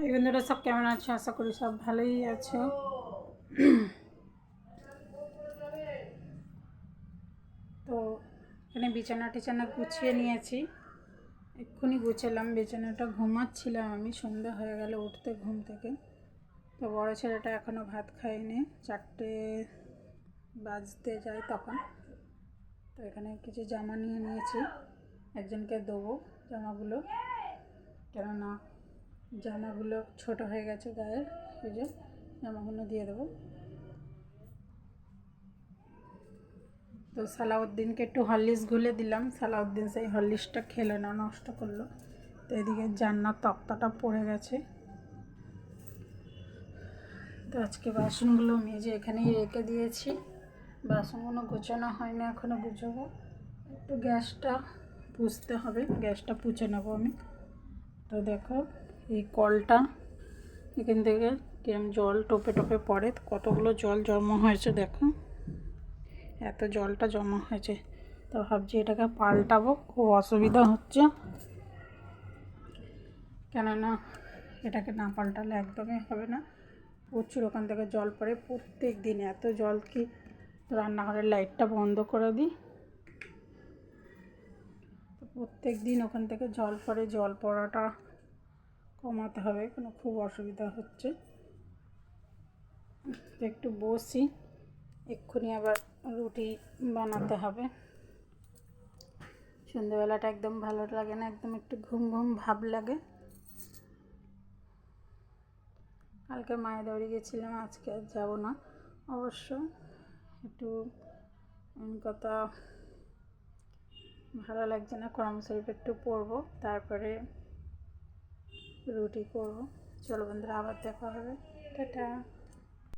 এই বন্ধুরা সব কেমন আছে? আশা করি সব ভালোই আছো। তো এখানে বিছানা টিছানা গুছিয়ে নিয়েছি, এক্ষুনি গুছালাম। বিছানাটা ঘুমাচ্ছিলাম আমি, সন্ধ্যা হয়ে গেল উঠতে ঘুম থেকে। তো বড় ছেলেটা এখনও ভাত খায়নি, 4টে বাজতে যায় তখন। তো এখানে কিছু জামা নিয়ে নিয়েছি, একজনকে দেবো জামাগুলো, কেননা জামাগুলো ছোট হয়ে গেছে গায়ের, এই যে জামাগুলো দিয়ে দেবো। তো সালাউদ্দিনকে একটু হরলিক্স গুলে দিলাম, সালাউদ্দিন সেই হরলিক্সটা খেলো না, নষ্ট করলো। তো এদিকে জান্নার তক্তাটা পড়ে গেছে। তো আজকে বাসনগুলো মেজে এখানেই রেখে দিয়েছি, বাসনগুলো গোছানো হয় না, এখনও গুছাবো। একটু গ্যাসটা পুছতে হবে, গ্যাসটা পুছে নেবো আমি। তো দেখো এই কলটা, এখান থেকে কিরম জল টোপে টোপে পড়ে, কতগুলো জল জমা হয়েছে দেখো, এত জলটা জমা হয়েছে। তো ভাবছি এটাকে পাল্টাবো, খুব অসুবিধা হচ্ছে, কেননা এটাকে না পাল্টালে একদমই হবে না। প্রচুর ওখান থেকে জল পড়ে প্রত্যেক দিন, এত জল কি রান্নাঘরের লাইটটা বন্ধ করে দিই। তো প্রত্যেক দিন ওখান থেকে জল পড়ে, জল পড়াটা কমাতে হবে, কোনো খুব অসুবিধা হচ্ছে। তো একটু বসি, এক্ষুনি আবার রুটি বানাতে হবে। সন্ধ্যেবেলাটা একদম ভালো লাগে না, একদম একটু ঘুম ঘুম ভাব লাগে। কালকে মায়ের বাড়ি গেছিলাম, আজকে আর যাবো না। অবশ্য একটু কথা ভালো লাগছে না, কোরআন শরীফ একটু পড়বো, তারপরে রুটি করবো। চলো বন্ধুরা, আবার দেখা হবে, টাটা।